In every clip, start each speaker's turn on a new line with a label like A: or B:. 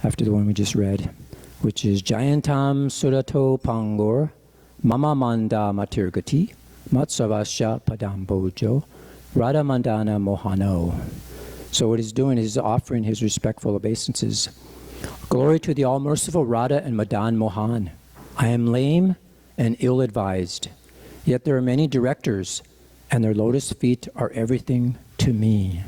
A: after the one we just read, which is Jayantam Surato Pangor Mama Manda Matirgati Matsavasya Padambojo Radha Mandana Mohano. So what he's doing is offering his respectful obeisances. Glory to the all-merciful Radha and Madan Mohan. I am lame and ill-advised, yet there are many directors, and their lotus feet are everything to me.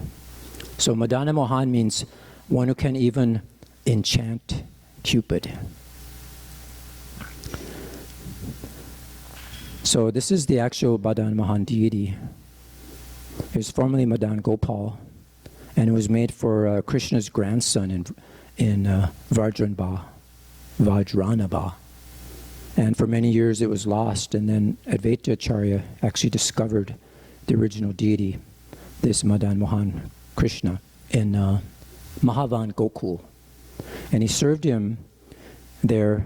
A: So Madana Mohan means one who can even enchant Cupid. So this is the actual Madan Mohan deity. It was formerly Madan Gopal, and it was made for Krishna's grandson in Vajranabha. And for many years it was lost, and then Advaita Acharya actually discovered the original deity, this Madan Mohan Krishna, in Mahavan Gokul. And he served him there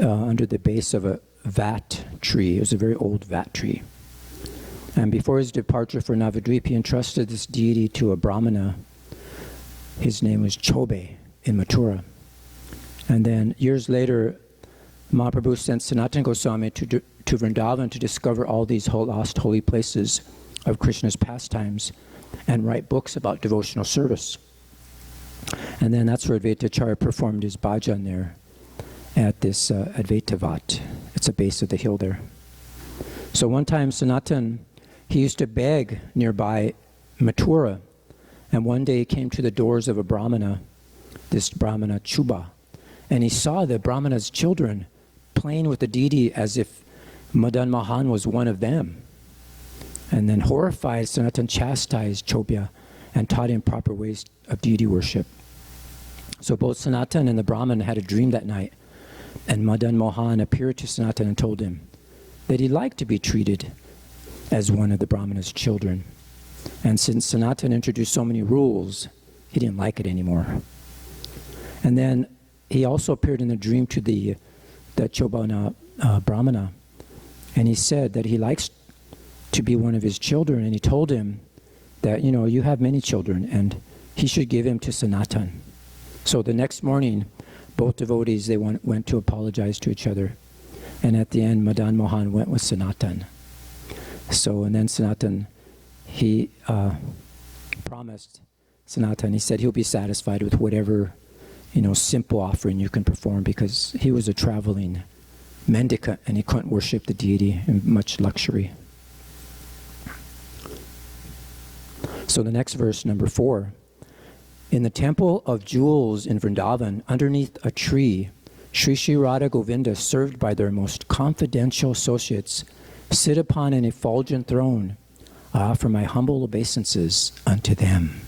A: under the base of a vat tree. It was a very old vat tree. And before his departure for Navadvip, he entrusted this deity to a Brahmana. His name was Chobe in Mathura. And then years later, Mahaprabhu sent Sanatana Goswami to Vrindavan to discover all these lost holy places of Krishna's pastimes and write books about devotional service. And then that's where Advaita Acharya performed his bhajan there at this Advaita Vat. It's a base of the hill there. So one time Sanatan, he used to beg nearby Mathura, and one day he came to the doors of a Brahmana, this Brahmana Chuba, and he saw the Brahmana's children playing with the deity as if Madan Mohan was one of them. And then horrified, Sanatan chastised Chobya and taught him proper ways of deity worship. So both Sanatan and the Brahman had a dream that night, and Madan Mohan appeared to Sanatan and told him that he liked to be treated as one of the Brahmana's children. And since Sanatan introduced so many rules, he didn't like it anymore. And then he also appeared in a dream to the Chobana Brahmana, and he said that he likes to be one of his children, and he told him that, you have many children, and he should give him to Sanatan. So the next morning, both devotees, they went to apologize to each other, and at the end, Madan Mohan went with Sanatan. So, and then Sanatan, he promised Sanatan, he said he'll be satisfied with whatever simple offering you can perform, because he was a traveling mendicant and he couldn't worship the deity in much luxury. So the next verse, number 4. In the temple of jewels in Vrindavan, underneath a tree, Sri Sri Radha Govinda, served by their most confidential associates, sit upon an effulgent throne. I offer my humble obeisances unto them.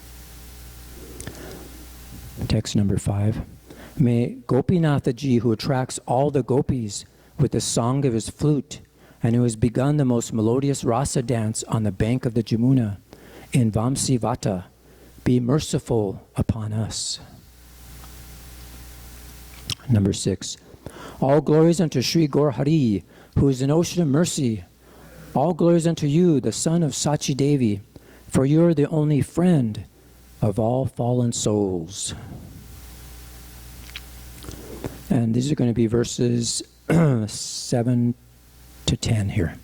A: Text number 5. May Gopinathaji, who attracts all the gopis with the song of his flute, and who has begun the most melodious rasa dance on the bank of the Jamuna in Vamsivata, be merciful upon us. Number 6. All glories unto Sri Gaur Hari, who is an ocean of mercy. All glories unto you, the son of Sachi Devi, for you are the only friend of all fallen souls. And these are going to be verses 7 to 10 here.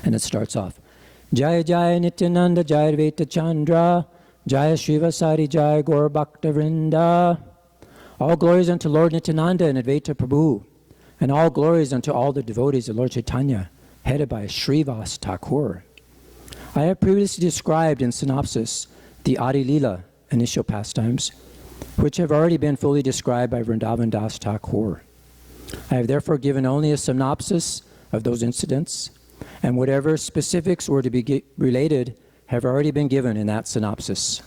A: And it starts off, Jaya Jaya Nityananda Jaya Advaita Chandra Jaya Srivasari Jaya Gaur Bhakta Vrinda. All glories unto Lord Nityananda and Advaita Prabhu, and all glories unto all the devotees of Lord Chaitanya, headed by Srivas Thakur. I have previously described in synopsis the Adi Lila, initial pastimes, which have already been fully described by Vrindavan Das Thakur. I have therefore given only a synopsis of those incidents, and whatever specifics were to be related have already been given in that synopsis.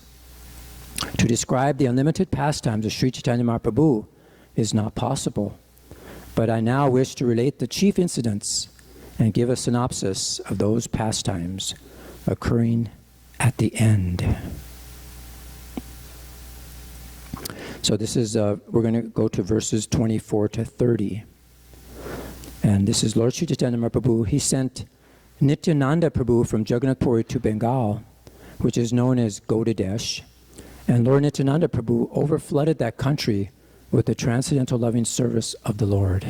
A: To describe the unlimited pastimes of Sri Chaitanya Mahaprabhu is not possible, but I now wish to relate the chief incidents and give a synopsis of those pastimes occurring at the end. So this is, we're going to go to verses 24 to 30. And this is Lord Sri Chaitanya Mahaprabhu. He sent Nityananda Prabhu from Jagannath Puri to Bengal, which is known as Gaudadesh. And Lord Nityananda Prabhu overflooded that country with the transcendental loving service of the Lord.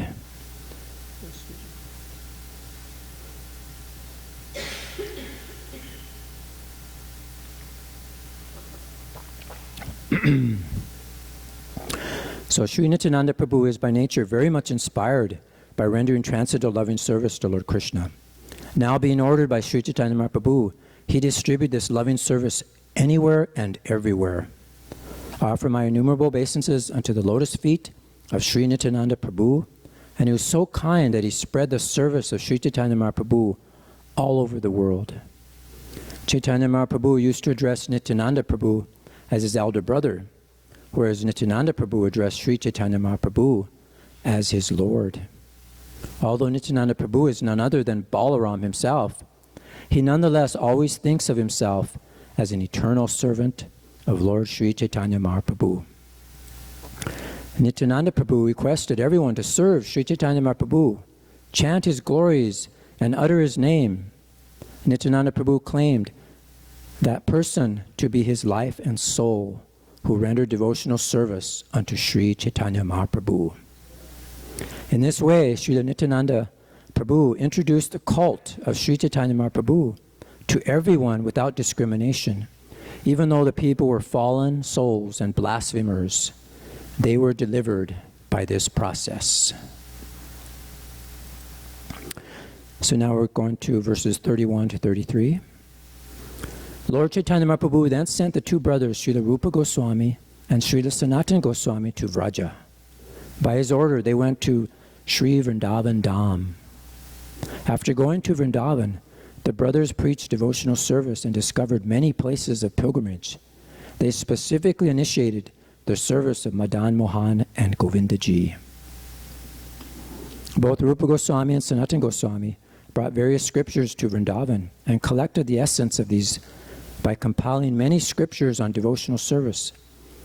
A: So Sri Nityananda Prabhu is by nature very much inspired by rendering transcendental loving service to Lord Krishna. Now being ordered by Sri Chaitanya Mahaprabhu, he distributed this loving service anywhere and everywhere. I offer my innumerable obeisances unto the lotus feet of Sri Nityananda Prabhu, and he was so kind that he spread the service of Sri Chaitanya Mahaprabhu all over the world. Chaitanya Mahaprabhu used to address Nityananda Prabhu as his elder brother, whereas Nityananda Prabhu addressed Sri Chaitanya Mahaprabhu as his Lord. Although Nityananda Prabhu is none other than Balaram himself, he nonetheless always thinks of himself as an eternal servant of Lord Sri Chaitanya Mahaprabhu. Nityananda Prabhu requested everyone to serve Sri Chaitanya Mahaprabhu, chant his glories, and utter his name. Nityananda Prabhu claimed that person to be his life and soul, who rendered devotional service unto Sri Chaitanya Mahaprabhu. In this way, Srila Nityananda Prabhu introduced the cult of Sri Chaitanya Mahaprabhu to everyone without discrimination. Even though the people were fallen souls and blasphemers, they were delivered by this process. So now we're going to verses 31 to 33. Lord Chaitanya Mahaprabhu then sent the two brothers, Srila Rupa Goswami and Srila Sanatana Goswami, to Vraja. By his order, they went to Sri Vrindavan Dham. After going to Vrindavan, the brothers preached devotional service and discovered many places of pilgrimage. They specifically initiated the service of Madan Mohan and Govindaji. Both Rupa Goswami and Sanatana Goswami brought various scriptures to Vrindavan and collected the essence of these by compiling many scriptures on devotional service.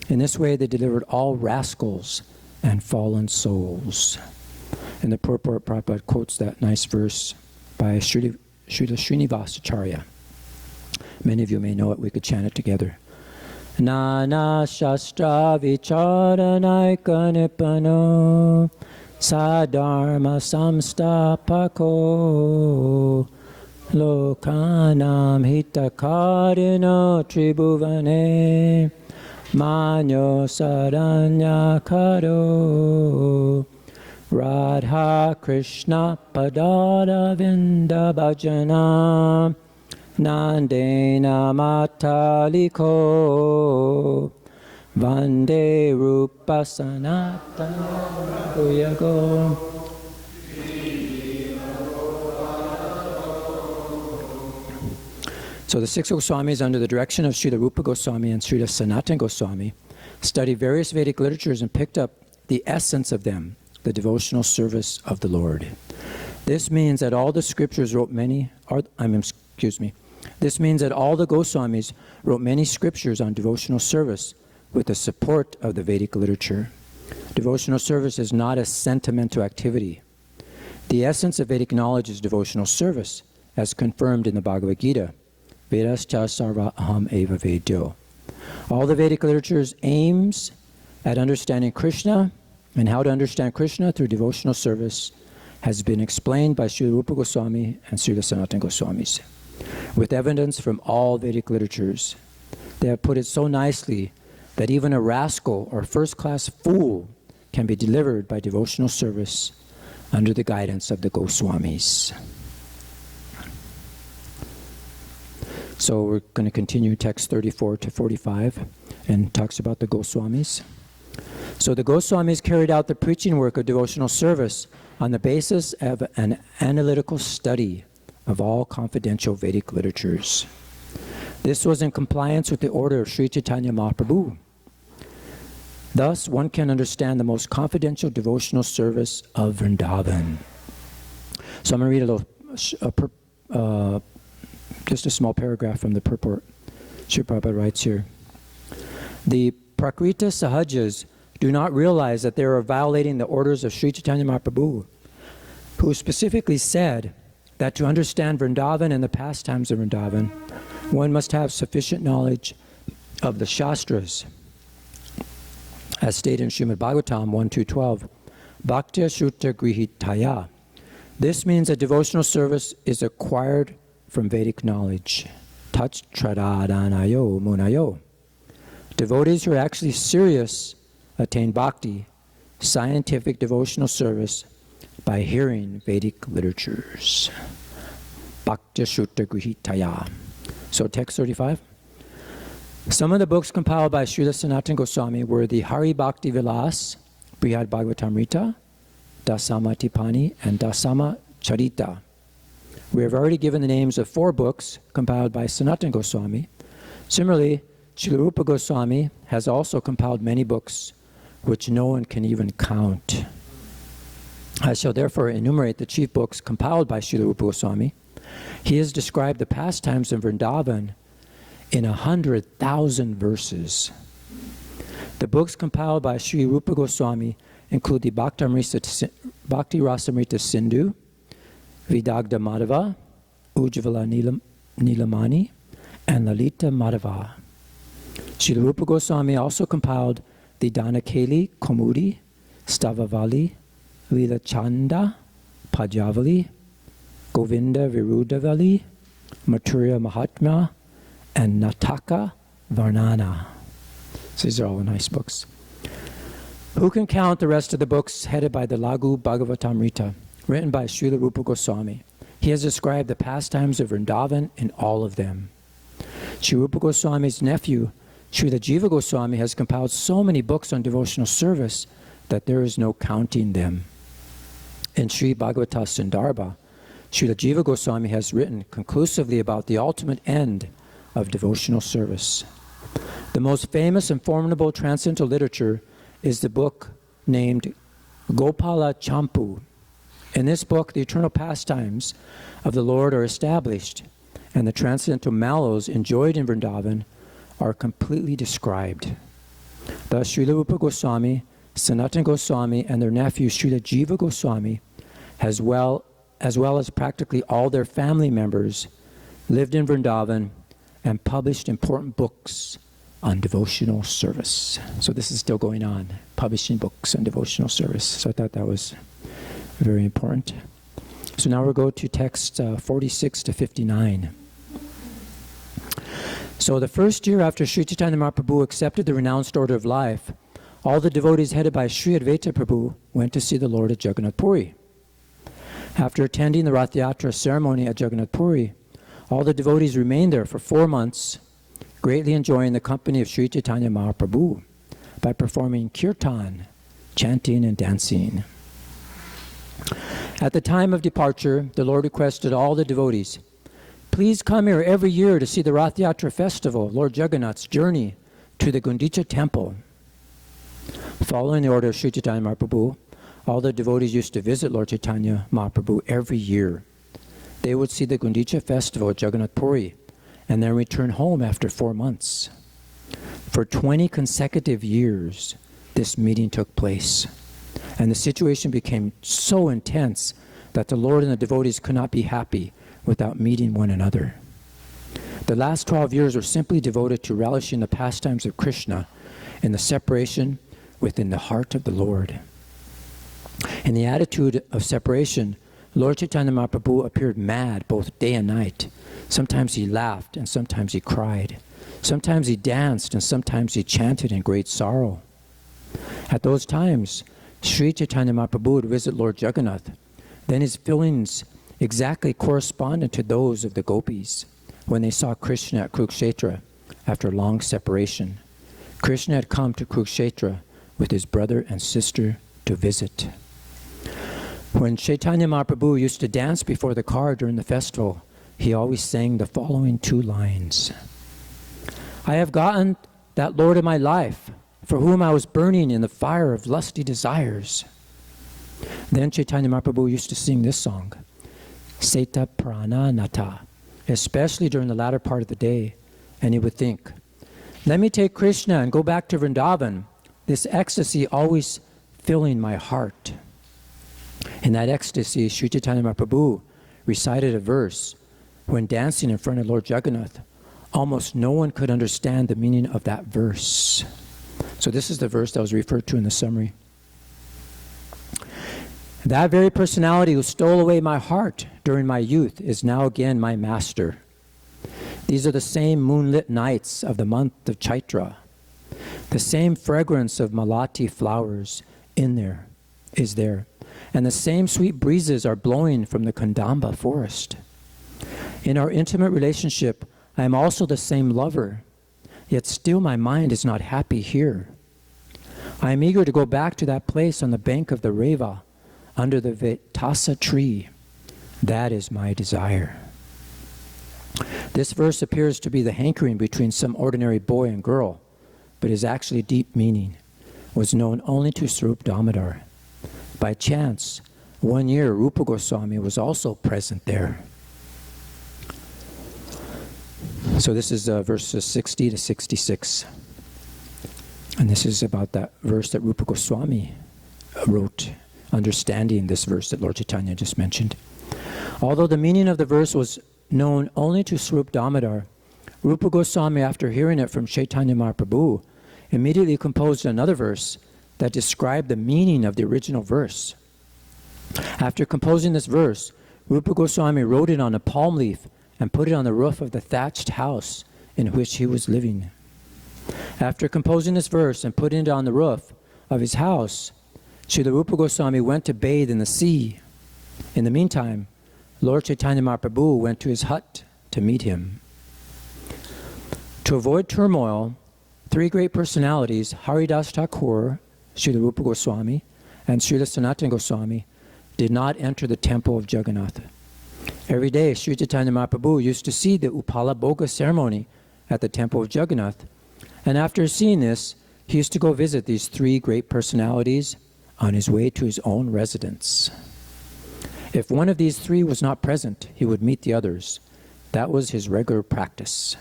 A: In this way, they delivered all rascals and fallen souls. And the purport, Prabhupada quotes that nice verse by Srila Srinivasacharya. Many of you may know it. We could chant it together. Nana Shastra Vicharanaika Nipano Sadharma Samstapako Lokanam Hitakarino Tribhuvane Manyo Saranyakaro Radha Krishna Padada Vinda Bhajana Nandena Mataliko Vande Rupa Sanatana Guyago. So the six Goswamis, under the direction of Srila Rupa Goswami and Srila Sanatana Goswami, studied various Vedic literatures and picked up the essence of them, the devotional service of the Lord. This means that all the scriptures wrote many, This means that all the Goswamis wrote many scriptures on devotional service with the support of the Vedic literature. Devotional service is not a sentimental activity. The essence of Vedic knowledge is devotional service, as confirmed in the Bhagavad Gita. Vedascha sarva aham eva vedyo. All the Vedic literature's aims at understanding Krishna and how to understand Krishna through devotional service has been explained by Srila Rupa Goswami and Srila Sanatana Goswamis, with evidence from all Vedic literatures. They have put it so nicely that even a rascal or first-class fool can be delivered by devotional service under the guidance of the Goswamis. So we're going to continue text 34 to 45 and talks about the Goswamis. So the Goswamis carried out the preaching work of devotional service on the basis of an analytical study of all confidential Vedic literatures. This was in compliance with the order of Sri Chaitanya Mahaprabhu. Thus, one can understand the most confidential devotional service of Vrindavan. So I'm going to read just a small paragraph from the purport. Sri Prabhupada writes here, the Prakrita Sahajas do not realize that they are violating the orders of Sri Chaitanya Mahaprabhu, who specifically said that to understand Vrindavan and the pastimes of Vrindavan, one must have sufficient knowledge of the Shastras as stated in Srimad Bhagavatam 1.2.12, Bhaktya Shrutta Grihitaya. This means that devotional service is acquired from Vedic knowledge. Tat Tradadanayo Munayo. Devotees who are actually serious attain bhakti, scientific devotional service, by hearing Vedic literatures. Bhaktya Shrutta Grihitaya. So text 35. Some of the books compiled by Srila Sanatana Goswami were the Hari Bhakti Vilas, Brihad Bhagavatamrita, Dasama Tipani, and Dasama Charita. We have already given the names of 4 books compiled by Sanatana Goswami. Similarly, Srila Rupa Goswami has also compiled many books which no one can even count. I shall therefore enumerate the chief books compiled by Srila Rupa Goswami. He has described the pastimes in Vrindavan in 100,000 verses. The books compiled by Sri Rupa Goswami include the Bhakti Rasamrita Sindhu, Vidagdha Madhava, Ujjvala Nilamani, and Lalita Madhava. Sri Rupa Goswami also compiled the Danakeli Komudi, Stavavali, Lila Chanda, Pajavali, Govinda Virudavali, Mathurya Mahatma, and Nataka Varnana. So these are all nice books. Who can count the rest of the books headed by the Lagu Bhagavatamrita, written by Srila Rupa Goswami? He has described the pastimes of Vrindavan in all of them. Sri Rupa Goswami's nephew, Srila Jiva Goswami, has compiled so many books on devotional service that there is no counting them. In Sri Bhagavata Sundarbha, Srila Jiva Goswami has written conclusively about the ultimate end of devotional service. The most famous and formidable transcendental literature is the book named Gopala Champu. In this book, the eternal pastimes of the Lord are established, and the transcendental mallows enjoyed in Vrindavan are completely described. Thus, Srila Rupa Goswami, Sanatana Goswami, and their nephew Srila Jiva Goswami, as well as practically all their family members, lived in Vrindavan and published important books on devotional service. So this is still going on, publishing books on devotional service. So I thought that was very important. So now we'll go to text 46 to 59. So the first year after Sri Chaitanya Mahaprabhu accepted the renounced order of life, all the devotees headed by Sri Advaita Prabhu went to see the Lord at Jagannath Puri. After attending the Rath Yatra ceremony at Jagannath Puri, all the devotees remained there for 4 months, greatly enjoying the company of Sri Chaitanya Mahaprabhu by performing kirtan, chanting and dancing. At the time of departure, the Lord requested all the devotees, please come here every year to see the Rath Yatra festival, Lord Jagannath's journey to the Gundicha temple. Following the order of Sri Chaitanya Mahaprabhu, all the devotees used to visit Lord Chaitanya Mahaprabhu every year. They would see the Gundicha festival at Jagannath Puri and then return home after 4 months. For 20 consecutive years, this meeting took place. And the situation became so intense that the Lord and the devotees could not be happy without meeting one another. The last 12 years were simply devoted to relishing the pastimes of Krishna and the separation within the heart of the Lord. In the attitude of separation, Lord Chaitanya Mahaprabhu appeared mad both day and night. Sometimes he laughed and sometimes he cried. Sometimes he danced and sometimes he chanted in great sorrow. At those times, Sri Chaitanya Mahaprabhu would visit Lord Jagannath. Then his feelings exactly corresponded to those of the gopis when they saw Krishna at Kurukshetra after long separation. Krishna had come to Kurukshetra with his brother and sister to visit. When Chaitanya Mahaprabhu used to dance before the car during the festival, he always sang the following 2 lines. I have gotten that Lord of my life, for whom I was burning in the fire of lusty desires. Then Chaitanya Mahaprabhu used to sing this song, Seta Prana Nata, especially during the latter part of the day, and he would think, let me take Krishna and go back to Vrindavan, this ecstasy always filling my heart. In that ecstasy, Sri Chaitanya Mahaprabhu recited a verse when dancing in front of Lord Jagannath. Almost no one could understand the meaning of that verse. So this is the verse that was referred to in the summary. That very personality who stole away my heart during my youth is now again my master. These are the same moonlit nights of the month of Chaitra. The same fragrance of malati flowers is there. And the same sweet breezes are blowing from the Kandamba forest. In our intimate relationship, I am also the same lover, yet still my mind is not happy here. I am eager to go back to that place on the bank of the Reva, under the Vetasa tree. That is my desire. This verse appears to be the hankering between some ordinary boy and girl, but is actually deep meaning, was known only to Swarup Damodar. By chance, one year Rupa Goswami was also present there. So this is verses 60 to 66. And this is about that verse that Rupa Goswami wrote, understanding this verse that Lord Chaitanya just mentioned. Although the meaning of the verse was known only to Swarup Damodar, Rupa Goswami, after hearing it from Chaitanya Mahaprabhu, immediately composed another verse that described the meaning of the original verse. After composing this verse, Rupa Goswami wrote it on a palm leaf and put it on the roof of the thatched house in which he was living. After composing this verse and putting it on the roof of his house, Srila Rupa Goswami went to bathe in the sea. In the meantime, Lord Chaitanya Mahaprabhu went to his hut to meet him. To avoid turmoil, three great personalities, Haridas Thakur, Srila Rupa Goswami, and Srila Sanatana Goswami, did not enter the temple of Jagannath. Every day, Sri Chaitanya Mahaprabhu used to see the Upala Bhoga ceremony at the temple of Jagannath, and after seeing this, he used to go visit these three great personalities on his way to his own residence. If one of these three was not present, he would meet the others. That was his regular practice.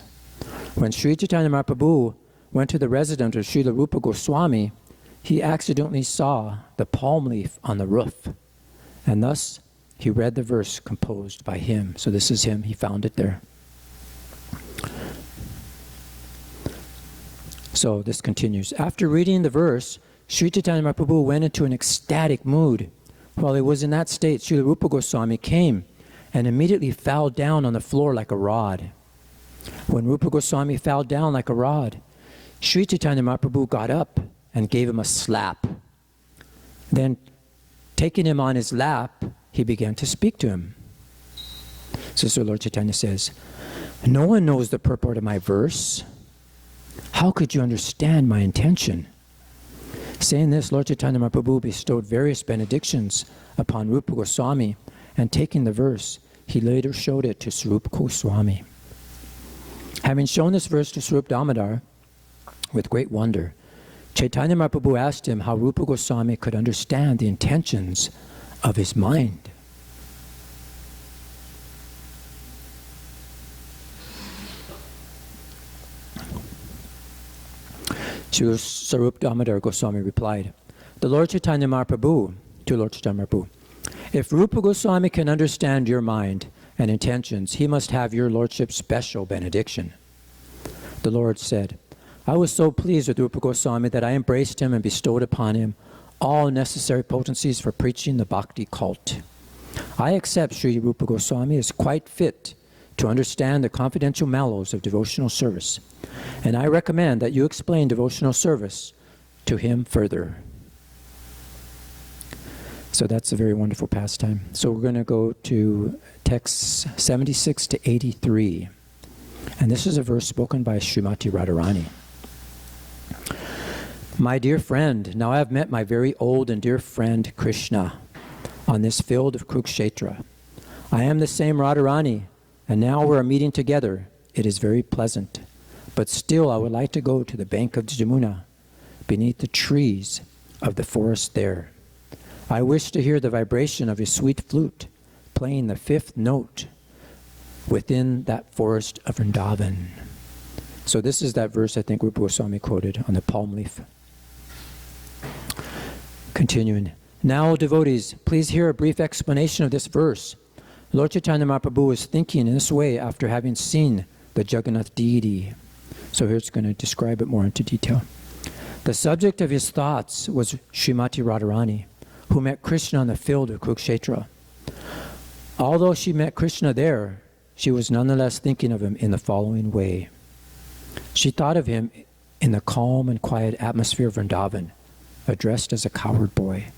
A: When Sri Chaitanya Mahaprabhu went to the residence of Srila Rupa Goswami, he accidentally saw the palm leaf on the roof, and thus he read the verse composed by him. So this is him, he found it there. So this continues. After reading the verse, Sri Chaitanya Mahaprabhu went into an ecstatic mood. While he was in that state, Srila Rupa Goswami came and immediately fell down on the floor like a rod. When Rupa Goswami fell down like a rod, Sri Chaitanya Mahaprabhu got up and gave him a slap. Then, taking him on his lap, he began to speak to him. So Lord Chaitanya says, "No one knows the purport of my verse. How could you understand my intention?" Saying this, Lord Chaitanya Mahaprabhu bestowed various benedictions upon Rupa Goswami, and taking the verse, he later showed it to Swarup Goswami. Having shown this verse to Swarup Damodar with great wonder, Chaitanya Mahaprabhu asked him how Rupa Goswami could understand the intentions of his mind. Swarup Damodar Goswami replied, "The Lord Chaitanya Mahaprabhu," to Lord Chaitanya Mahaprabhu, "if Rupa Goswami can understand your mind and intentions, he must have your Lordship's special benediction." The Lord said, "I was so pleased with Rupa Goswami that I embraced him and bestowed upon him all necessary potencies for preaching the bhakti cult. I accept Sri Rupa Goswami as quite fit to understand the confidential mellows of devotional service, and I recommend that you explain devotional service to him further." So that's a very wonderful pastime. So we're going to go to texts 76 to 83. And this is a verse spoken by Srimati Radharani. "My dear friend, now I have met my very old and dear friend Krishna on this field of Kurukshetra. I am the same Radharani, and now we are meeting together. It is very pleasant. But still I would like to go to the bank of Jamuna, beneath the trees of the forest there. I wish to hear the vibration of his sweet flute, playing the fifth note within that forest of Vrindavan." So this is that verse I think Rupa Goswami quoted on the palm leaf. Continuing. "Now, devotees, please hear a brief explanation of this verse. Lord Chaitanya Mahaprabhu was thinking in this way after having seen the Jagannath deity." So here it's going to describe it more into detail. The subject of his thoughts was Srimati Radharani, who met Krishna on the field of Kurukshetra. Although she met Krishna there, she was nonetheless thinking of him in the following way. She thought of him in the calm and quiet atmosphere of Vrindavan, addressed as a cowherd boy.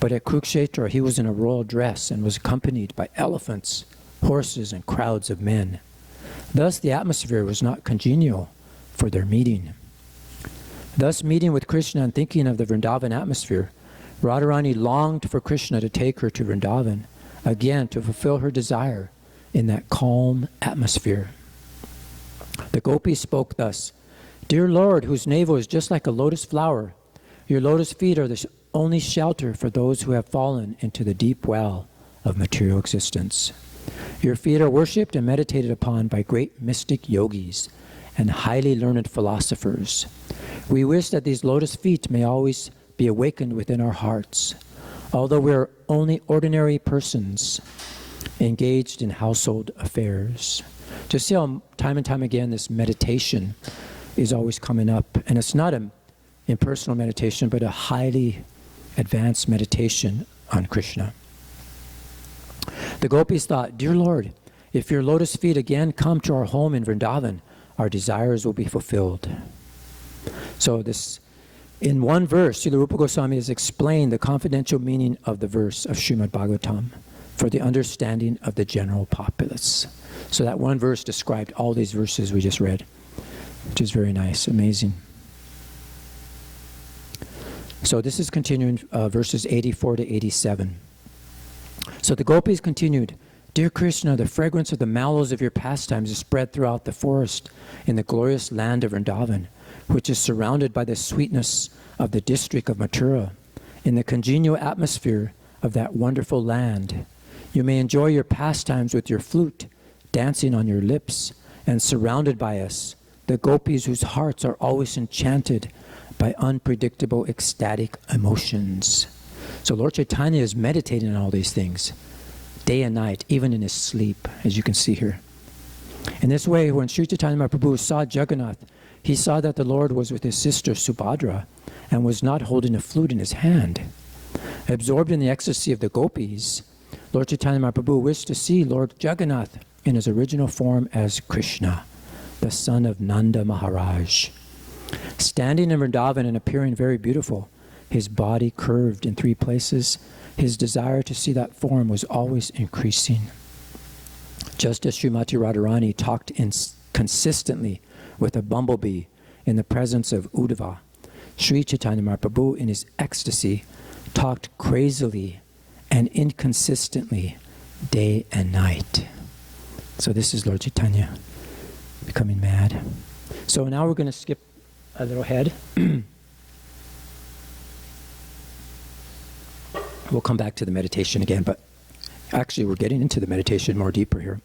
A: But at Kurukshetra, he was in a royal dress and was accompanied by elephants, horses, and crowds of men. Thus, the atmosphere was not congenial for their meeting. Thus, meeting with Krishna and thinking of the Vrindavan atmosphere, Radharani longed for Krishna to take her to Vrindavan, again to fulfill her desire in that calm atmosphere. The gopis spoke thus, "Dear Lord, whose navel is just like a lotus flower, your lotus feet are the only shelter for those who have fallen into the deep well of material existence. Your feet are worshipped and meditated upon by great mystic yogis and highly learned philosophers. We wish that these lotus feet may always be awakened within our hearts, although we are only ordinary persons engaged in household affairs." Just see how time and time again this meditation is always coming up. And it's not an impersonal meditation, but a highly advanced meditation on Krishna. The gopis thought, "Dear Lord, if your lotus feet again come to our home in Vrindavan, our desires will be fulfilled." So this, in one verse, Srila Rupa Goswami has explained the confidential meaning of the verse of Srimad Bhagavatam for the understanding of the general populace. So that one verse described all these verses we just read, which is very nice, amazing. So this is continuing verses 84 to 87. So the gopis continued, "Dear Krishna, the fragrance of the mallows of your pastimes is spread throughout the forest in the glorious land of Vrindavan, which is surrounded by the sweetness of the district of Mathura. In the congenial atmosphere of that wonderful land, you may enjoy your pastimes with your flute, dancing on your lips, and surrounded by us, the gopis whose hearts are always enchanted by unpredictable ecstatic emotions." So Lord Chaitanya is meditating on all these things, day and night, even in his sleep, as you can see here. In this way, when Sri Chaitanya Mahaprabhu saw Jagannath, he saw that the Lord was with his sister Subhadra and was not holding a flute in his hand. Absorbed in the ecstasy of the gopis, Lord Chaitanya Mahaprabhu wished to see Lord Jagannath in his original form as Krishna, the son of Nanda Maharaj. Standing in Vrindavan and appearing very beautiful, his body curved in 3 places, his desire to see that form was always increasing. Just as Srimati Radharani talked consistently with a bumblebee in the presence of Uddhava, Sri Chaitanya Mahaprabhu in his ecstasy talked crazily and inconsistently day and night. So this is Lord Chaitanya becoming mad. So now we're going to skip a little ahead. We'll come back to the meditation again, but actually we're getting into the meditation more deeper here.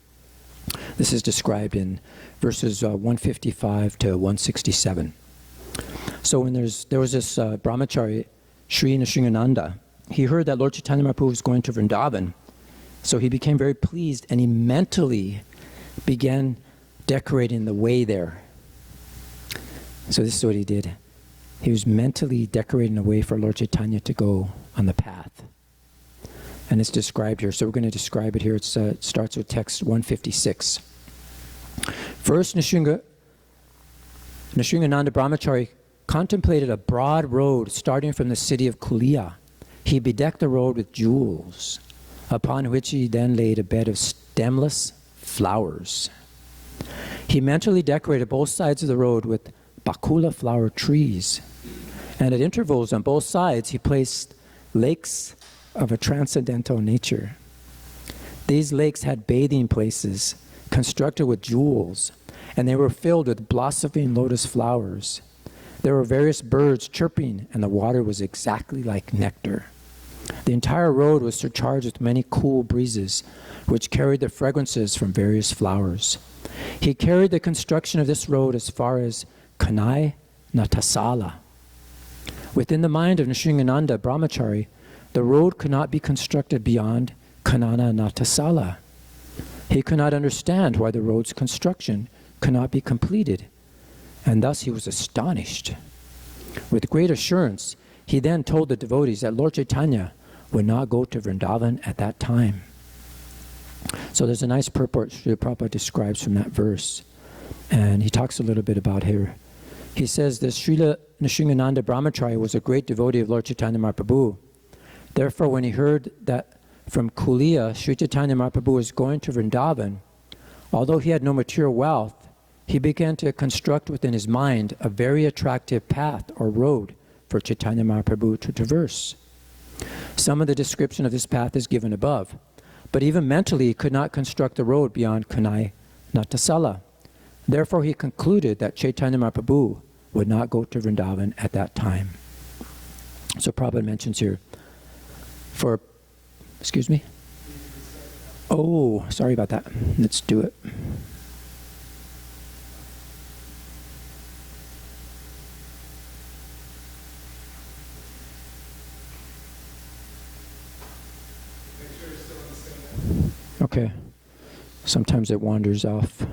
A: This is described in verses 155 to 167. So when there was this brahmachari, Sri Nrsingananda, he heard that Lord Chaitanya Mahaprabhu was going to Vrindavan, so he became very pleased and he mentally began decorating the way there. So this is what he did. He was mentally decorating a way for Lord Chaitanya to go on the path. And it's described here. So we're going to describe it here. It starts with text 156. First, Nrsingananda Brahmachari contemplated a broad road starting from the city of Kulia. He bedecked the road with jewels, upon which he then laid a bed of stemless flowers. He mentally decorated both sides of the road with bakula flower trees, and at intervals on both sides he placed lakes of a transcendental nature. These lakes had bathing places constructed with jewels, and they were filled with blossoming lotus flowers. There were various birds chirping, and the water was exactly like nectar. The entire road was surcharged with many cool breezes, which carried the fragrances from various flowers. He carried the construction of this road as far as Kanai Natasala. Within the mind of Nrsingananda Brahmachari, the road could not be constructed beyond Kanana Natasala. He could not understand why the road's construction could not be completed, and thus he was astonished. With great assurance, he then told the devotees that Lord Chaitanya would not go to Vrindavan at that time. So there's a nice purport Srila Prabhupada describes from that verse. And he talks a little bit about here. He says this Srila Nrsingananda Brahmacharya was a great devotee of Lord Chaitanya Mahaprabhu. Therefore, when he heard that from Kulia, Sri Chaitanya Mahaprabhu was going to Vrindavan, although he had no material wealth, he began to construct within his mind a very attractive path or road for Chaitanya Mahaprabhu to traverse. Some of the description of this path is given above, but even mentally he could not construct the road beyond Kanai Natasala. Therefore he concluded that Chaitanya Mahaprabhu would not go to Vrindavan at that time. So Prabhupada mentions here, excuse me? Oh, sorry about that. Let's do it. Okay. Sometimes it wanders off.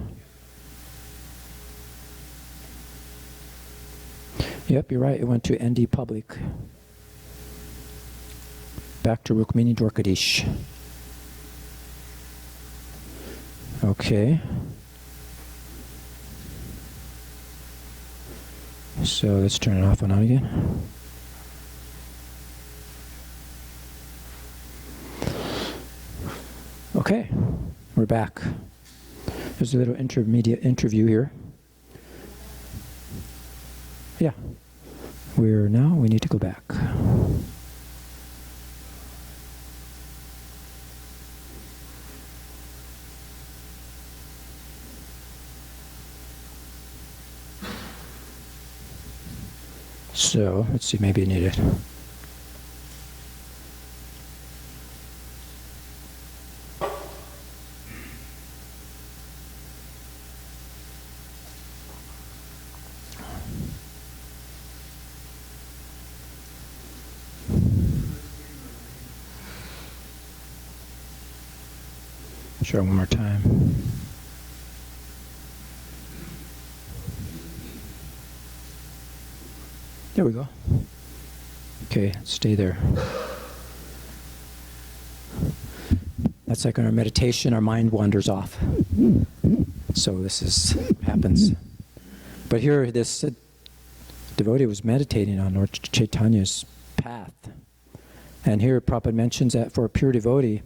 A: Yep, you're right. It went to ND Public. Back to Rukmini Dwarkadish. Okay. So let's turn it off and on again. Okay, we're back. There's a little intermediate interview here. Yeah, we need to go back. So, let's see, maybe I need it. Try one more time. There we go. Okay, stay there. That's like in our meditation, our mind wanders off. So this happens. But here, this devotee was meditating on Lord Chaitanya's path. And here Prabhupada mentions that for a pure devotee,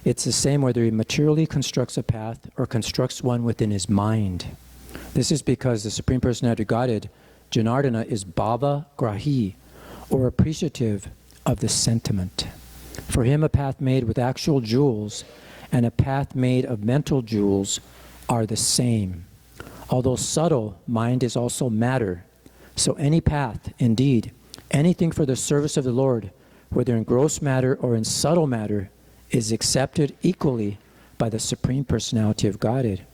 A: it's the same whether he materially constructs a path or constructs one within his mind. This is because the Supreme Personality of Godhead, Janardana, is bhava grahi, or appreciative of the sentiment. For him, a path made with actual jewels and a path made of mental jewels are the same. Although subtle, mind is also matter. So any path, indeed, anything for the service of the Lord, whether in gross matter or in subtle matter, is accepted equally by the Supreme Personality of Godhead.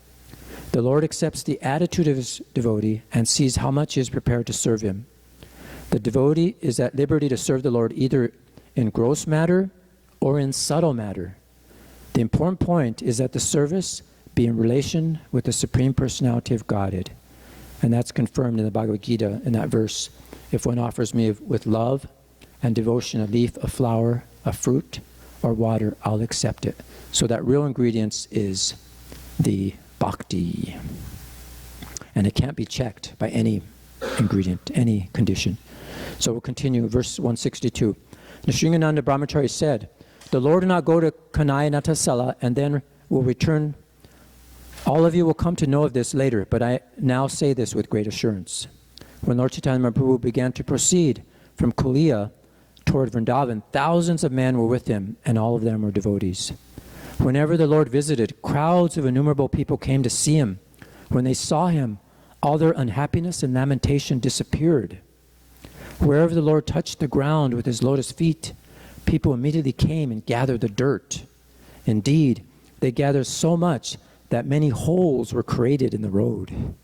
A: The Lord accepts the attitude of his devotee and sees how much he is prepared to serve him. The devotee is at liberty to serve the Lord either in gross matter or in subtle matter. The important point is that the service be in relation with the Supreme Personality of Godhead. And that's confirmed in the Bhagavad Gita in that verse. If one offers me with love and devotion a leaf, a flower, a fruit, or water, I'll accept it. So that real ingredients is the bhakti. And it can't be checked by any ingredient, any condition. So we'll continue, verse 162. Nrsingananda Brahmacharya said, the Lord will not go to Kanai Natasala and then will return. All of you will come to know of this later, but I now say this with great assurance. When Lord Chaitanya Mahaprabhu began to proceed from Kulia toward Vrindavan, thousands of men were with him, and all of them were devotees. Whenever the Lord visited, crowds of innumerable people came to see him. When they saw him, all their unhappiness and lamentation disappeared. Wherever the Lord touched the ground with his lotus feet, people immediately came and gathered the dirt. Indeed, they gathered so much that many holes were created in the road.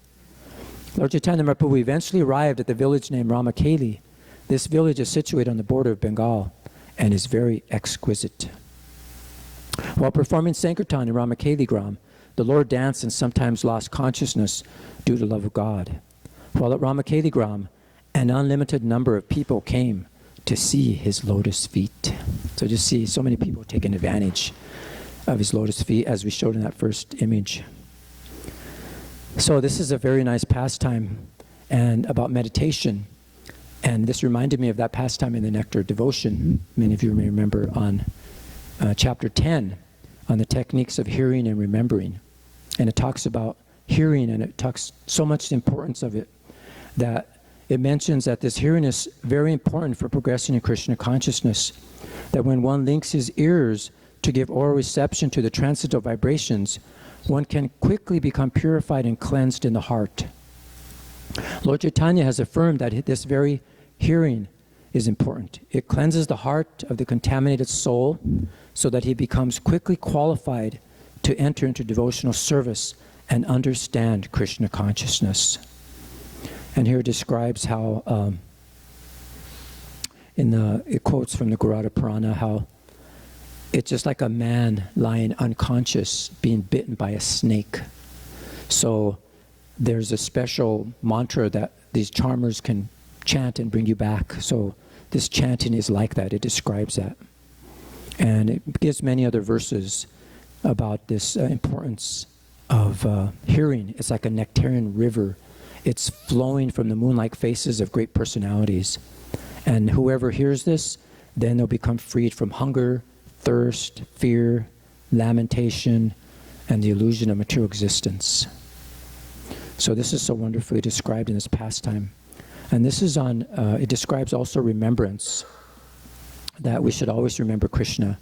A: Lord Chaitanya Mahaprabhu eventually arrived at the village named Ramakeli. This village is situated on the border of Bengal and is very exquisite. While performing Sankirtan in Ramakeli Gram, the Lord danced and sometimes lost consciousness due to love of God. While at Ramakeli Gram, an unlimited number of people came to see his lotus feet. So just see so many people taking advantage of his lotus feet, as we showed in that first image. So this is a very nice pastime and about meditation. And this reminded me of that pastime in the Nectar Devotion. Many of you may remember on chapter 10 on the techniques of hearing and remembering. And it talks about hearing, and it talks so much the importance of it, that it mentions that this hearing is very important for progressing in Krishna consciousness. That when one links his ears to give oral reception to the transcendental vibrations, one can quickly become purified and cleansed in the heart. Lord Chaitanya has affirmed that this very hearing is important. It cleanses the heart of the contaminated soul so that he becomes quickly qualified to enter into devotional service and understand Krishna consciousness. And here it describes how, it quotes from the Gaudacandra, how it's just like a man lying unconscious being bitten by a snake. So there's a special mantra that these charmers can chant and bring you back. So this chanting is like that. It describes that. And it gives many other verses about this importance of hearing. It's like a nectarian river. It's flowing from the moon-like faces of great personalities. And whoever hears this, then they'll become freed from hunger, thirst, fear, lamentation, and the illusion of material existence. So this is so wonderfully described in this pastime. And this is on, it describes also remembrance, that we should always remember Krishna,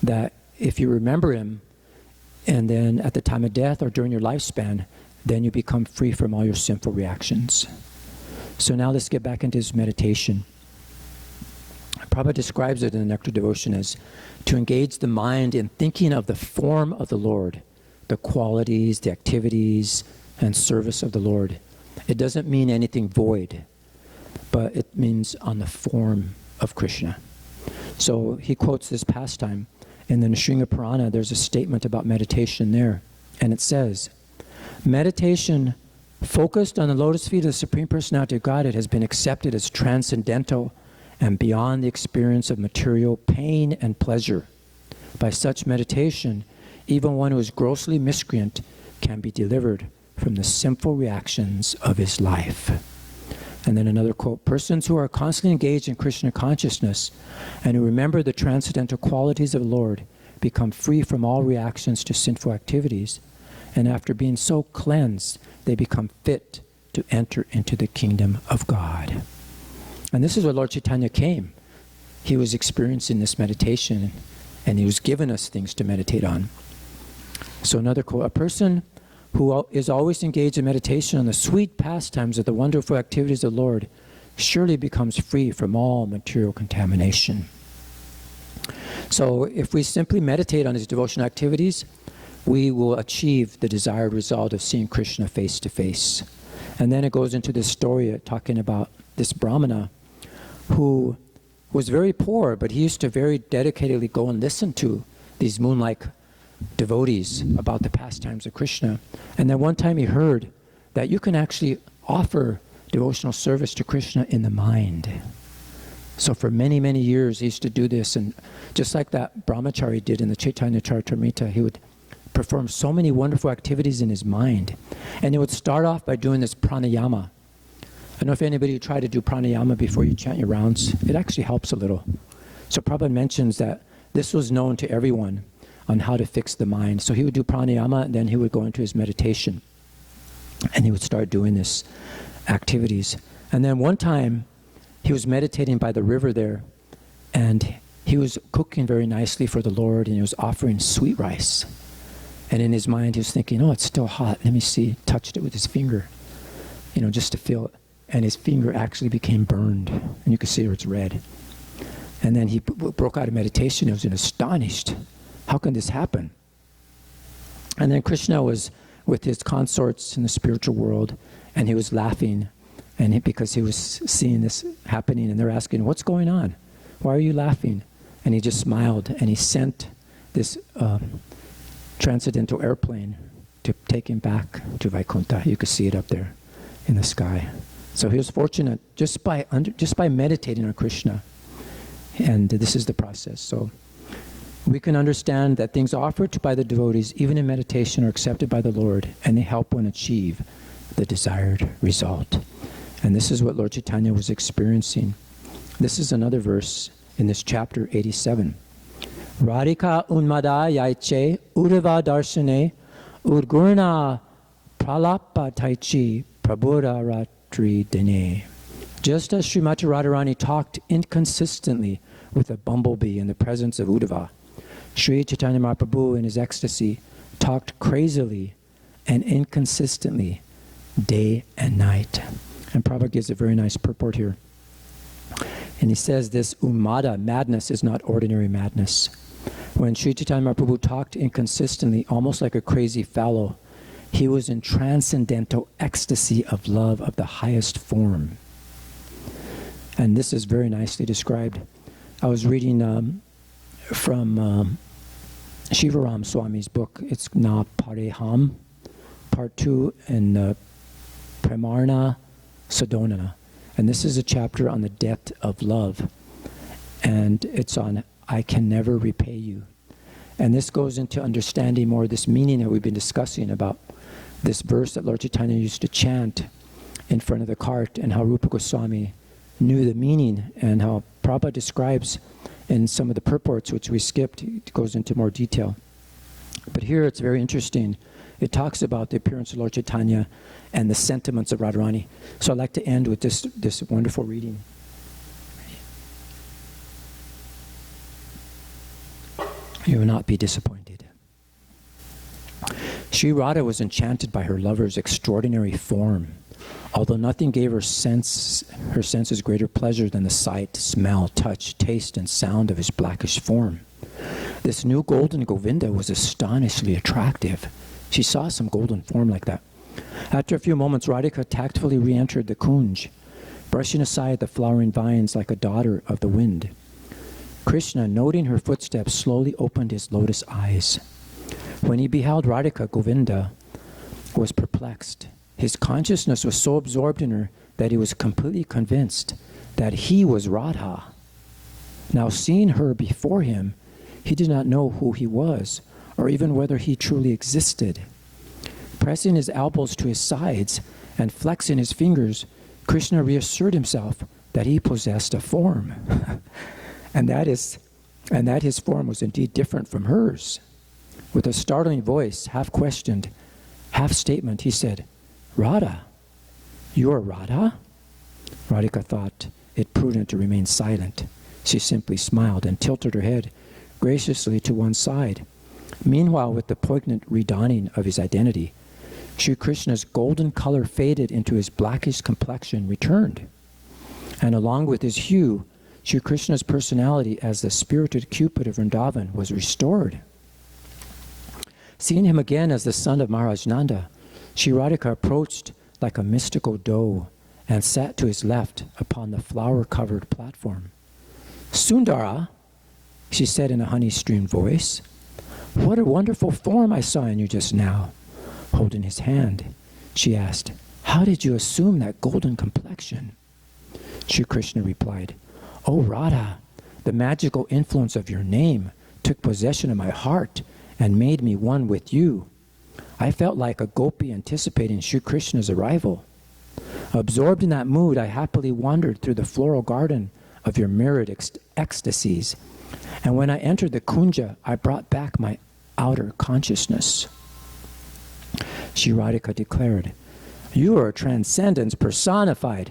A: that if you remember him, and then at the time of death or during your lifespan, then you become free from all your sinful reactions. So now let's get back into this meditation. Prabhupada describes it in the Nectar Devotion as to engage the mind in thinking of the form of the Lord, the qualities, the activities, and service of the Lord. It doesn't mean anything void, but it means on the form of Krishna. So he quotes this pastime. In the Nrsimha Purana, there's a statement about meditation there. And it says, meditation focused on the lotus feet of the Supreme Personality of Godhead has been accepted as transcendental and beyond the experience of material pain and pleasure. By such meditation, even one who is grossly miscreant can be delivered from the sinful reactions of his life. And then another quote, persons who are constantly engaged in Krishna consciousness and who remember the transcendental qualities of the Lord become free from all reactions to sinful activities. And after being so cleansed, they become fit to enter into the kingdom of God. And this is where Lord Chaitanya came. He was experiencing this meditation, and he was giving us things to meditate on. So another quote, a person who is always engaged in meditation on the sweet pastimes of the wonderful activities of the Lord surely becomes free from all material contamination. So if we simply meditate on these devotional activities, we will achieve the desired result of seeing Krishna face to face. And then it goes into this story talking about this Brahmana who was very poor, but he used to very dedicatedly go and listen to these moon-like devotees about the pastimes of Krishna. And then one time he heard that you can actually offer devotional service to Krishna in the mind. So for many, many years he used to do this, and just like that brahmachari did in the Chaitanya Charitamrita, he would perform so many wonderful activities in his mind. And he would start off by doing this pranayama. I don't know if anybody tried to do pranayama before you chant your rounds. It actually helps a little. So Prabhupada mentions that this was known to everyone on how to fix the mind. So he would do pranayama, and then he would go into his meditation. And he would start doing this activities. And then one time, he was meditating by the river there, and he was cooking very nicely for the Lord, and he was offering sweet rice. And in his mind, he was thinking, oh, it's still hot. Let me see. Touched it with his finger, just to feel it. And his finger actually became burned. And you can see where it's red. And then he broke out of meditation. He was astonished. How can this happen? And then Krishna was with his consorts in the spiritual world, and he was laughing, and because he was seeing this happening, and they're asking, what's going on? Why are you laughing? And he just smiled, and he sent this transcendental airplane to take him back to Vaikuntha. You could see it up there in the sky. So he was fortunate just by meditating on Krishna. And this is the process. So we can understand that things offered by the devotees, even in meditation, are accepted by the Lord, and they help one achieve the desired result. And this is what Lord Chaitanya was experiencing. This is another verse in this chapter 87. Radhika unmada yaiche udava darshane udgurna pralapa taichi prabhuda ratri dine. Just as Srimati Radharani talked inconsistently with a bumblebee in the presence of Uddhava, Sri Chaitanya Mahaprabhu in his ecstasy talked crazily and inconsistently day and night. And Prabhupada gives a very nice purport here. And he says this ummada, madness, is not ordinary madness. When Sri Chaitanya Mahaprabhu talked inconsistently, almost like a crazy fellow, he was in transcendental ecstasy of love of the highest form. And this is very nicely described. I was reading from Shivaram Swami's book. It's Na Pareham, Part 2, in Premarna Sadhana. And this is a chapter on the debt of love. And it's on I can never repay you. And this goes into understanding more this meaning that we've been discussing about this verse that Lord Chaitanya used to chant in front of the cart, and how Rupa Goswami knew the meaning, and how Prabhupada describes in some of the purports, which we skipped. It goes into more detail. But here it's very interesting. It talks about the appearance of Lord Chaitanya and the sentiments of Radharani. So I'd like to end with this wonderful reading. You will not be disappointed. Sri Radha was enchanted by her lover's extraordinary form, although nothing gave her senses greater pleasure than the sight, smell, touch, taste, and sound of his blackish form. This new golden Govinda was astonishingly attractive. She saw some golden form like that. After a few moments, Radhika tactfully re-entered the kunj, brushing aside the flowering vines like a daughter of the wind. Krishna, noting her footsteps, slowly opened his lotus eyes. When he beheld Radhika, Govinda was perplexed. His consciousness was so absorbed in her that he was completely convinced that he was Radha. Now, seeing her before him, he did not know who he was, or even whether he truly existed. Pressing his elbows to his sides and flexing his fingers, Krishna reassured himself that he possessed a form, and that his form was indeed different from hers. With a startling voice, half questioned, half statement, he said, "Radha, you are Radha?" Radhika thought it prudent to remain silent. She simply smiled and tilted her head graciously to one side. Meanwhile, with the poignant redawning of his identity, Sri Krishna's golden color faded into his blackish complexion returned. And along with his hue, Sri Krishna's personality as the spirited Cupid of Vrindavan was restored. Seeing him again as the son of Maharaj Nanda, Sri Radhika approached like a mystical doe and sat to his left upon the flower-covered platform. "Sundara," she said in a honey-streamed voice, "what a wonderful form I saw in you just now." Holding his hand, she asked, "How did you assume that golden complexion?" Sri Krishna replied, "O Radha, the magical influence of your name took possession of my heart and made me one with you. I felt like a gopi anticipating Sri Krishna's arrival. Absorbed in that mood, I happily wandered through the floral garden of your mirrored ecstasies, and when I entered the kunja, I brought back my outer consciousness." Sri Radhika declared, "You are transcendence personified.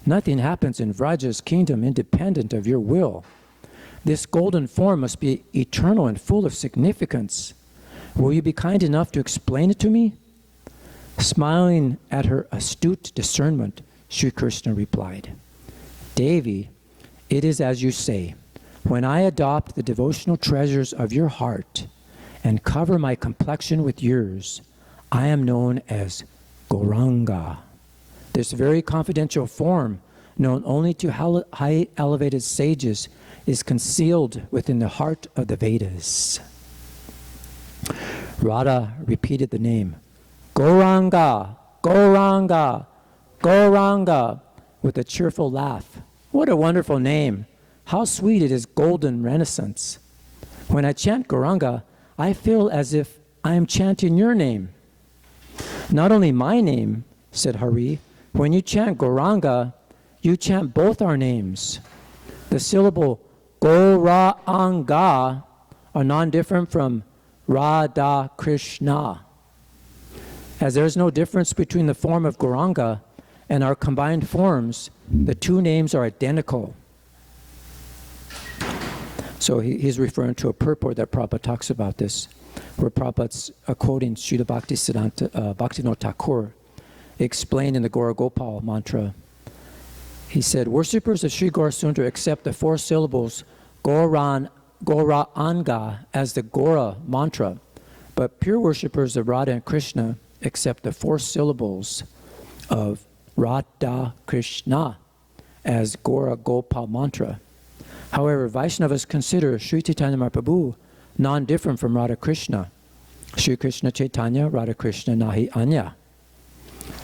A: Nothing happens in Vraja's kingdom independent of your will. This golden form must be eternal and full of significance. Will you be kind enough to explain it to me?" Smiling at her astute discernment, Sri Krishna replied, "Devi, it is as you say. When I adopt the devotional treasures of your heart and cover my complexion with yours, I am known as Gauranga. This very confidential form, known only to high elevated sages, is concealed within the heart of the Vedas." Radha repeated the name, "Gauranga, Gauranga, Gauranga, with a cheerful laugh. What a wonderful name. How sweet it is, golden renaissance. When I chant Gauranga, I feel as if I am chanting your name. Not only my name, said Hari. When you chant Gauranga, you chant both our names. The syllable Gauranga are non-different from Radha Krishna. As there is no difference between the form of Gauranga and our combined forms, the two names are identical. So he's referring to a purport that Prabhupada talks about this, where Prabhupada's quoting Srila Bhaktivinoda Thakur, explained in the Gaura Gopal mantra. He said, worshippers of Sri Gaurasundara accept the four syllables Gauranga as the Gaura mantra, but pure worshippers of Radha and Krishna accept the four syllables of Radha Krishna as Gaura Gopal mantra. However, Vaishnavas consider Sri Chaitanya Mahaprabhu non-different from Radha Krishna. Sri Krishna Chaitanya, Radha Krishna, Nahi Anya.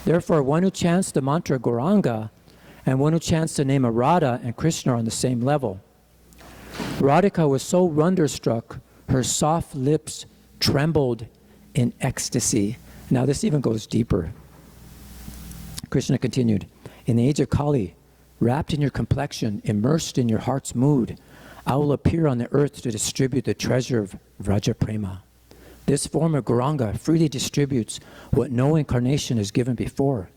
A: Therefore, one who chants the mantra Gauranga and one who chants the name of Radha and Krishna are on the same level. Radhika was so wonderstruck, her soft lips trembled in ecstasy. Now this even goes deeper. Krishna continued, in the age of Kali, wrapped in your complexion, immersed in your heart's mood, I will appear on the earth to distribute the treasure of Vraja Prema. This form of Gauranga freely distributes what no incarnation has given before,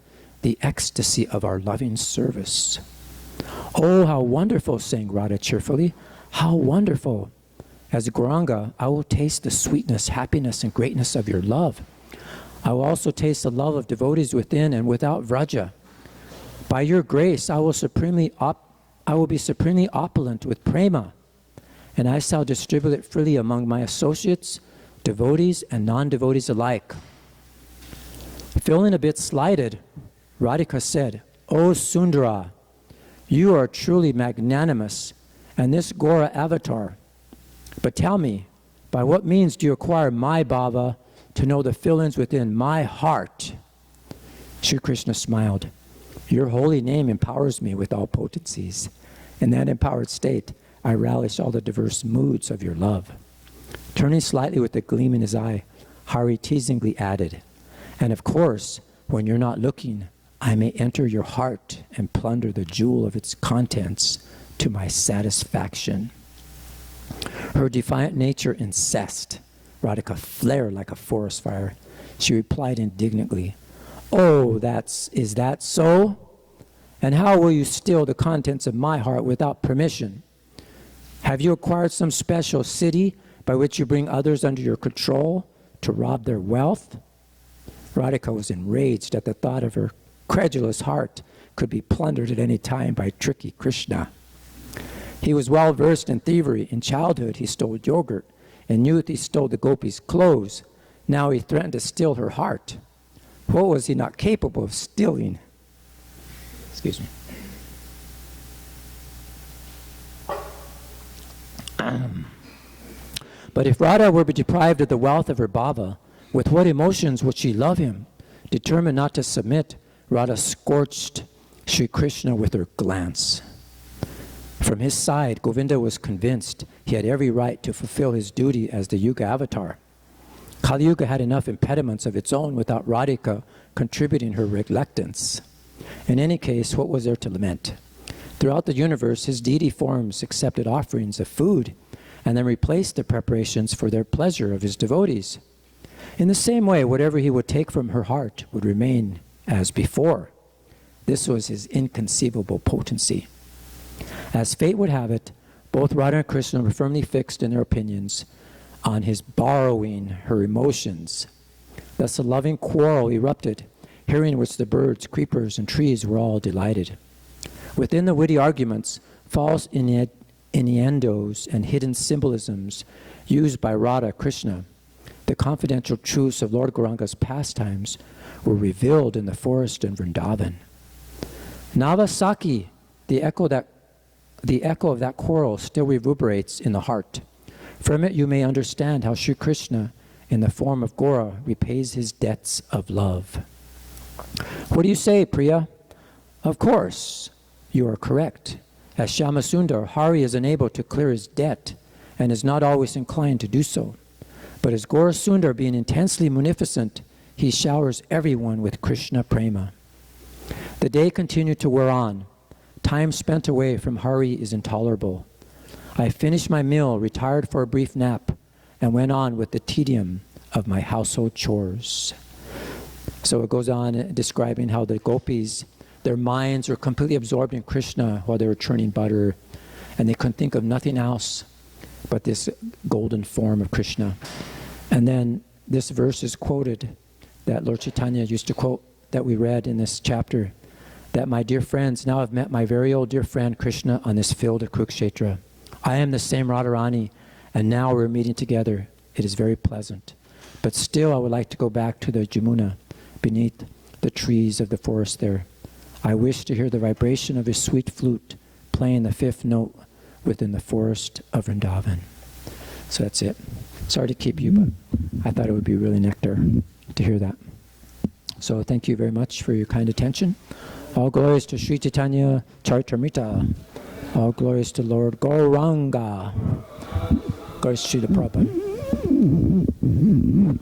A: the ecstasy of our loving service. Oh, how wonderful, sang Radha cheerfully. How wonderful. As Gauranga, I will taste the sweetness, happiness, and greatness of your love. I will also taste the love of devotees within and without Vraja. By your grace, I will be supremely opulent with prema, and I shall distribute it freely among my associates, devotees, and non-devotees alike. Feeling a bit slighted, Radhika said, O Sundara, you are truly magnanimous, and this Gaura avatar. But tell me, by what means do you acquire my bhava to know the feelings within my heart? Sri Krishna smiled. Your holy name empowers me with all potencies. In that empowered state, I relish all the diverse moods of your love. Turning slightly with a gleam in his eye, Hari teasingly added, and of course, when you're not looking, I may enter your heart and plunder the jewel of its contents to my satisfaction. Her defiant nature incensed Radhika flared like a forest fire. She replied indignantly, Oh, is that so? And how will you steal the contents of my heart without permission? Have you acquired some special city by which you bring others under your control to rob their wealth? Radhika was enraged at the thought of her credulous heart could be plundered at any time by tricky Krishna. He was well versed in thievery. In childhood, he stole yogurt. In youth, he stole the gopis' clothes. Now he threatened to steal her heart. What was he not capable of stealing? Excuse me. But if Radha were deprived of the wealth of her bhava, with what emotions would she love him? Determined not to submit, Radha scorched Sri Krishna with her glance. From his side, Govinda was convinced he had every right to fulfill his duty as the Yuga avatar. Kali Yuga had enough impediments of its own without Radhika contributing her reluctance. In any case, what was there to lament? Throughout the universe, his deity forms accepted offerings of food and then replaced the preparations for their pleasure of his devotees. In the same way, whatever he would take from her heart would remain as before. This was his inconceivable potency. As fate would have it, both Radha and Krishna were firmly fixed in their opinions on his borrowing her emotions. Thus a loving quarrel erupted, hearing which the birds, creepers, and trees were all delighted. Within the witty arguments, false innuendos and hidden symbolisms used by Radha Krishna, the confidential truths of Lord Gauranga's pastimes were revealed in the forest in Vrindavan. Navasaki, the echo of that quarrel still reverberates in the heart. From it you may understand how Sri Krishna, in the form of Gaura, repays his debts of love. What do you say, Priya? Of course, you are correct. As Shyamasundar, Hari is unable to clear his debt and is not always inclined to do so. But as Gaurasundar, being intensely munificent, he showers everyone with Krishna prema. The day continued to wear on. Time spent away from Hari is intolerable. I finished my meal, retired for a brief nap, and went on with the tedium of my household chores. So it goes on describing how the gopis, their minds were completely absorbed in Krishna while they were churning butter, and they couldn't think of nothing else but this golden form of Krishna. And then this verse is quoted that Lord Chaitanya used to quote, that we read in this chapter, that my dear friends, now I've met my very old dear friend Krishna on this field of Kurukshetra. I am the same Radharani, and now we're meeting together. It is very pleasant. But still I would like to go back to the Jamuna, beneath the trees of the forest there. I wish to hear the vibration of his sweet flute playing the fifth note within the forest of Vrindavan. So that's it. Sorry to keep you, but I thought it would be really nectar to hear that. So thank you very much for your kind attention. All glories to Sri Chaitanya Charitamrita. All glories to Lord Gauranga. Glories to Srila Prabhupada.